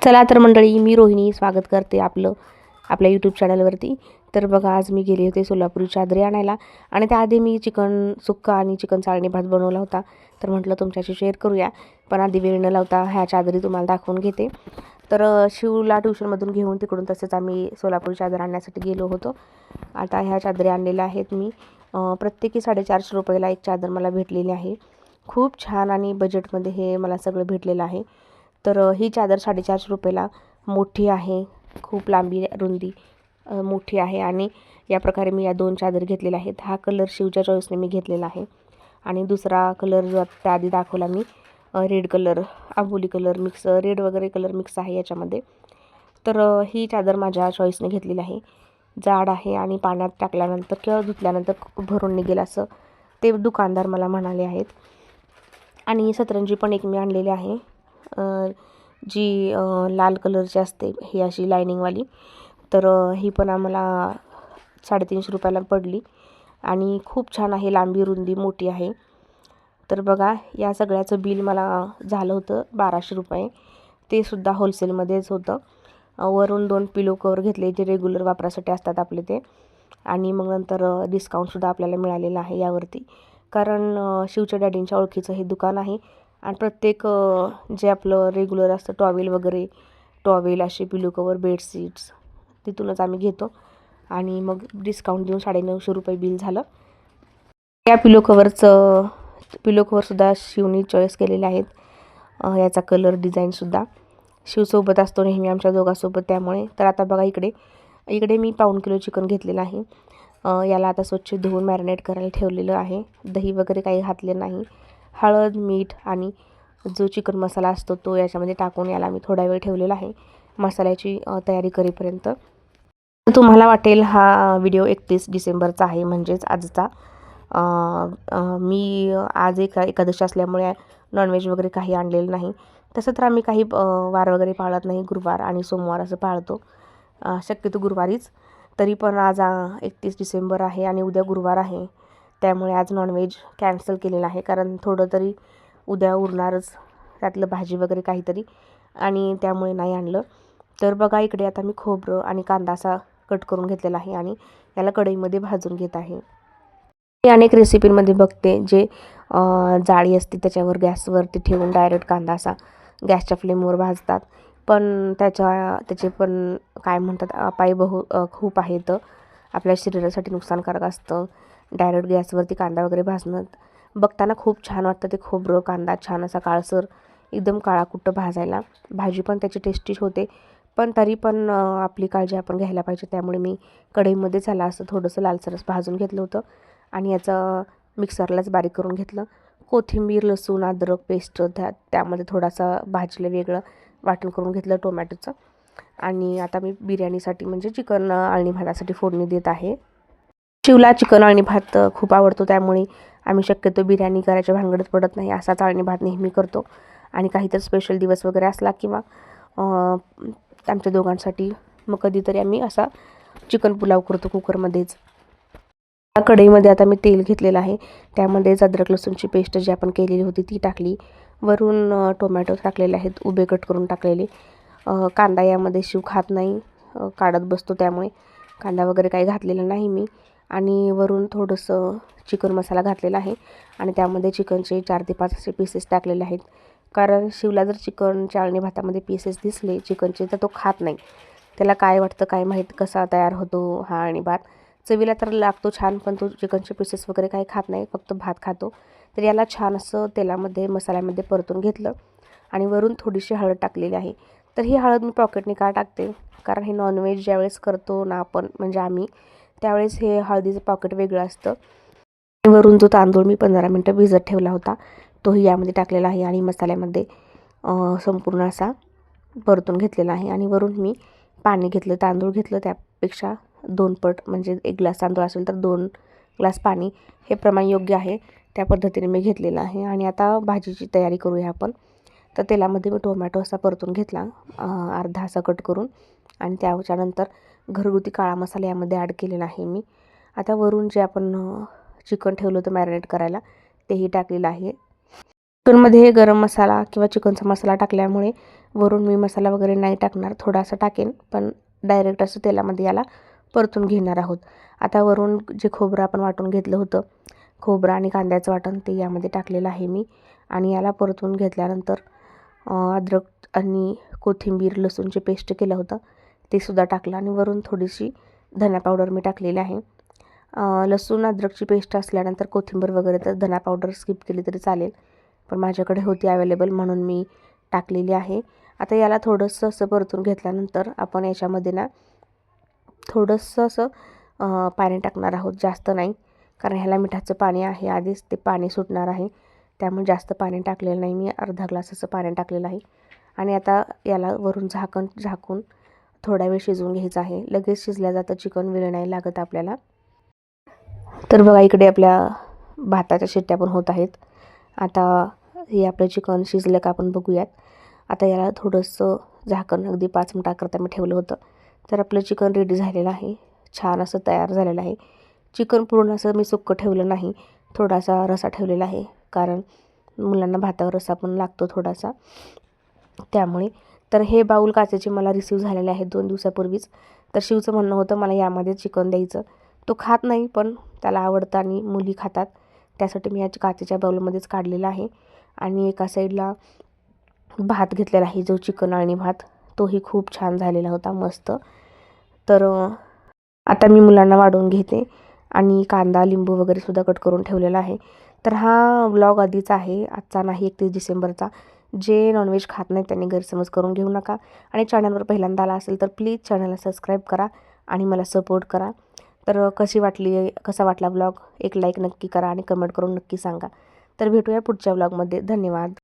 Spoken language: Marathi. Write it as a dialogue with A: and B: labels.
A: चला तर मंडळी, मी रोहिणी स्वागत करते आपल्या यूट्यूब चॅनलवरती. तर बघा, आज मी गेले होते सोलापुरी चादरी आणायला आणि त्याआधी मी चिकन सुक्का आणि चिकन चाळणी भात बनवला होता. तर म्हटलं तुमच्याशी शेअर करूया, पण आधी वेळ न लावता ह्या चादरी तुम्हाला दाखवून घेते. तर शिवला ट्युशनमधून घेऊन तिकडून तसेच आम्ही सोलापुरी चादर आणण्यासाठी गेलो होतो. आता ह्या चादरी आणलेल्या आहेत मी. प्रत्येकी 450 रुपयाला एक चादर मला भेटलेली आहे. खूप छान आणि बजेटमध्ये हे मला सगळं भेटलेलं आहे. तर ही चादर 450 रुपयाला मोठी आहे, खूप लांबी रुंदी मोठी आहे आणि या प्रकारे मी या 2 चादर घेतलेल्या आहेत. हा कलर शिवच्या चॉईसने मी घेतलेला आहे आणि दुसरा कलर जो त्याआधी दाखवला मी, रेड कलर, आंबोली कलर मिक्स, रेड वगैरे कलर मिक्स आहे याच्यामध्ये. तर ही चादर माझ्या चॉईसने घेतलेली आहे. जाड आहे आणि पाण्यात टाकल्यानंतर किंवा धुतल्यानंतर भरून निघेल असं ते दुकानदार मला म्हणाले आहेत. आणि सतरंजी पण एक मी आणलेली आहे, जी लाल कलरची असते, ही अशी लायनिंगवाली. तर ही पण आम्हाला 350 रुपयाला पडली आणि खूप छान आहे, लांबी रुंदी मोठी आहे. तर बघा, या सगळ्याचं बिल मला झालं होतं 1200 रुपये. ते सुद्धा होलसेलमध्येच होतं. वरून 2 पिलो कवर घेतले जे रेग्युलर वापरासाठी असतात आपले ते, आणि मग नंतर डिस्काउंटसुद्धा आपल्याला मिळालेलं आहे यावरती. कारण शिवच्या डॅडींच्या ओळखीचं हे दुकान आहे आणि प्रत्येक जे आपलं रेग्युलर असतं टॉवेल वगैरे, टॉवेल असे पिलो कवर, बेडशीट्स तिथूनच आम्ही घेतो आणि मग डिस्काउंट देऊन 950 रुपये बिल झालं. या पिलो कवरसुद्धा शिवनी चॉईस केलेले आहेत. याचा कलर डिझाईनसुद्धा शिवसोबत असतो नेहमी आमच्या दोघांसोबत, त्यामुळे. तर आता बघा, इकडे मी 1/4 किलो चिकन घेतलेलं आहे. याला आता स्वच्छ धुवून मॅरिनेट करायला ठेवलेलं आहे. दही वगैरे काही घातले नाही. हळद, मीठ आणि जो चिकन मसाला असतो तो याच्यामध्ये टाकून याला मी थोडा वेळ ठेवलेला आहे मसाल्याची तयारी करेपर्यंत. तुम्हाला वाटेल हा व्हिडिओ 31 डिसेंबरचा आहे, म्हणजेच आजचा. मी आज एकादशी असल्यामुळे नॉनव्हेज वगैरे काही आणलेलं नाही. तसं तर आम्ही काही वार वगैरे पाळत नाही, गुरुवार आणि सोमवार असं पाळतो, शक्यतो गुरुवारीच. तरी पण आज 31 डिसेंबर आहे आणि उद्या गुरुवार आहे, त्यामुळे आज नॉनव्हेज कॅन्सल केलेलं आहे. कारण थोडं तरी उद्या उरणारच, त्यातलं भाजी वगैरे काहीतरी, आणि त्यामुळे नाही आणलं. तर बघा, इकडे आता मी खोबरं आणि कांदा असा कट करून घेतलेला आहे आणि याला कढईमध्ये भाजून घेत आहे. मी अनेक रेसिपींमध्ये बघते, जे जाळी असते त्याच्यावर गॅसवरती ठेवून डायरेक्ट कांदा असा गॅसच्या फ्लेमवर भाजतात, पण त्याचे पण काय म्हणतात, अपायी खूप आहेत. आपल्या शरीरासाठी नुकसानकारक असतं डायरेक्ट गॅसवरती कांदा वगैरे भाजणं. बघताना खूप छान वाटतं ते खोबरं कांदा छान असा काळसर एकदम काळाकुट्ट भाजायला, भाजी पण त्याची टेस्टी होते. पण तरी पण आपली काळजी आपण घ्यायला पाहिजे, त्यामुळे मी कढईमध्येच ह्याला असं थोडंसं लालसरच भाजून घेतलं होतं आणि याचं मिक्सरलाच बारीक करून घेतलं. कोथिंबीर, लसूण, अद्रक पेस्ट त्यामध्ये थोडासा भाजीला वेगळं वाटण करून घेतलं टोमॅटोचं. आणि आता मी बिर्याणीसाठी म्हणजे चिकन अळणी भातासाठी फोडणी देत आहे. शिवला चिकन अळणी भात खूप आवडतो, त्यामुळे आम्ही शक्यतो बिर्याणी करायच्या भानगडीत पडत नाही, असाच अळणी भात नेहमी करतो. आणि काहीतरी स्पेशल दिवस वगैरे असला किंवा आमच्या दोघांसाठी मग कधीतरी आम्ही असा चिकन पुलाव करतो कुकरमध्येच. कढईमध्ये आता मी तेल घेतलेलं आहे, त्यामध्येच अद्रक लसूणची पेस्ट जी आपण केलेली होती ती टाकली. वरून टोमॅटो टाकलेले आहेत, उभे कट करून टाकलेले. कांदा यामध्ये शिव खात नाही, काढत बसतो, त्यामुळे कांदा वगैरे काही घातलेला नाही मी. आणि वरून थोडंसं चिकन मसाला घातलेला आहे आणि त्यामध्ये चिकनचे 4 ते 5 असे पीसेस टाकलेले आहेत. कारण शिवला जर चिकन चाळणी भातामध्ये पीसेस दिसले चिकनचे तर तो खात नाही. त्याला काय वाटतं काय माहीत, कसा तयार होतो हा आणि भात. चवीला तर लागतो छान, पण तो चिकनचे पीसेस वगैरे काही खात नाही, फक्त भात खातो. तर याला छान असं तेलामध्ये मसाल्यामध्ये परतून घेतलं आणि वरून थोडीशी हळद टाकलेली आहे. तर ही हळद मी पॉकेटने का टाकते, कारण हे नॉनव्हेज ज्यावेळेस करतो ना आपण, म्हणजे आम्ही, त्यावेळेस हे हळदीचं पॉकेट वेगळं असतं. वरून जो तांदूळ मी 15 मिनटं भिजत ठेवला होता तोही यामध्ये टाकलेला आहे आणि मसाल्यामध्ये संपूर्ण असा परतून घेतलेला आहे. आणि वरून मी पाणी घेतलं, तांदूळ घेतलं त्यापेक्षा 2 पट, म्हणजे 1 ग्लास तांदूळ असेल तर 2 ग्लास पाणी, हे प्रमाण योग्य आहे, त्या पद्धतीने मी घेतलेलं आहे. आणि आता भाजीची तयारी करूया आपण. तर तेलामध्ये मी टोमॅटो असा परतून घेतला, अर्धा असा कट करून, आणि त्याच्यानंतर घरगुती काळा मसाला यामध्ये ॲड केलेला आहे मी. आता वरून जे आपण चिकन ठेवलं होतं मॅरिनेट करायला तेही टाकलेलं आहे. चिकनमध्ये गरम मसाला किंवा चिकनचा मसाला टाकल्यामुळे वरून मी मसाला वगैरे नाही टाकणार, थोडासा टाकेन, पण डायरेक्ट असं तेलामध्ये याला परतून घेणार आहोत. आता वरून जे खोबरं आपण वाटून घेतलं होतं, खोबरं आणि कांद्याचं वाटण ते यामध्ये टाकलेलं आहे मी. आणि याला परतून घेतल्यानंतर अद्रक आणि कोथिंबीर लसूणची पेस्ट केलं होतं ते सुद्धा टाकलं आणि वरून थोडीशी धना पावडर मी टाकलेली आहे. लसूण अद्रकची पेस्ट असल्यानंतर कोथिंबीर वगैरे तर धना पावडर स्किप केली तरी चालेल, पण माझ्याकडे होती अवेलेबल म्हणून मी टाकलेली आहे. आता याला थोडंसं असं परतून घेतल्यानंतर आपण याच्यामध्ये ना थोडंसं असं पाणी टाकणार आहोत, जास्त नाही, कारण ह्याला मिठाचं पाणी आहे, आधीच ते पाणी सुटणार आहे, त्यामुळे जास्त पाणी टाकलेलं नाही मी, अर्धा ग्लास असं पाणी टाकलेलं आहे. आणि आता याला वरून झाकून थोडा वेळ शिजवून घ्यायचं आहे. लगेच शिजल्या जातं चिकन, वेळ नाही लागत आपल्याला. तर बघा इकडे आपल्या भाताच्या शिट्ट्या पण होत आहेत. आता हे आपलं चिकन शिजलं का आपण बघूयात. आता याला थोडंसं झाकण अगदी 5 मिनिटाकरता मी ठेवलं होतं. तर आपलं चिकन रेडी झालेलं आहे, छान असं तयार झालेलं आहे. चिकन पूर्ण असं मी सुक्कं ठेवलं नाही, थोडासा रस्सा ठेवलेला आहे, कारण मुलांना भातावर रस्सा पण लागतो थोडासा, त्यामुळे. तर हे बाऊल काचेचे मला रिसीव झालेले आहेत 2 दिवसापूर्वीच. तर शिवचं म्हणणं होतं मला यामध्ये चिकन द्यायचं. तो खात नाही, पण त्याला आवडतं आणि मुली खातात, त्यासाठी मी या काचेच्या बाऊलमध्येच काढलेला आहे. आणि एका साईडला भात घेतलेला आहे, जो चिकन आणि भात, तोही खूप छान झालेला होता, मस्त. तर आता मी मुलांना वाढून घेते आणि कांदा लिंबू वगैरे सुद्धा कट करून ठेवलेला आहे. तर हा व्लॉग आधीचा आहे, आजचा नाही, 31 डिसेंबरचा. जे नॉनव्हेज खात नाही त्यांनी गैरसमज करून घेऊ नका. आणि चॅनलवर पहिल्यांदा आला असेल तर प्लीज चॅनलला सबस्क्राईब करा आणि मला सपोर्ट करा. तर कसा वाटला व्लॉग, एक लाईक नक्की करा आणि कमेंट करून नक्की सांगा. तर भेटूया पुढच्या व्लॉगमध्ये. धन्यवाद.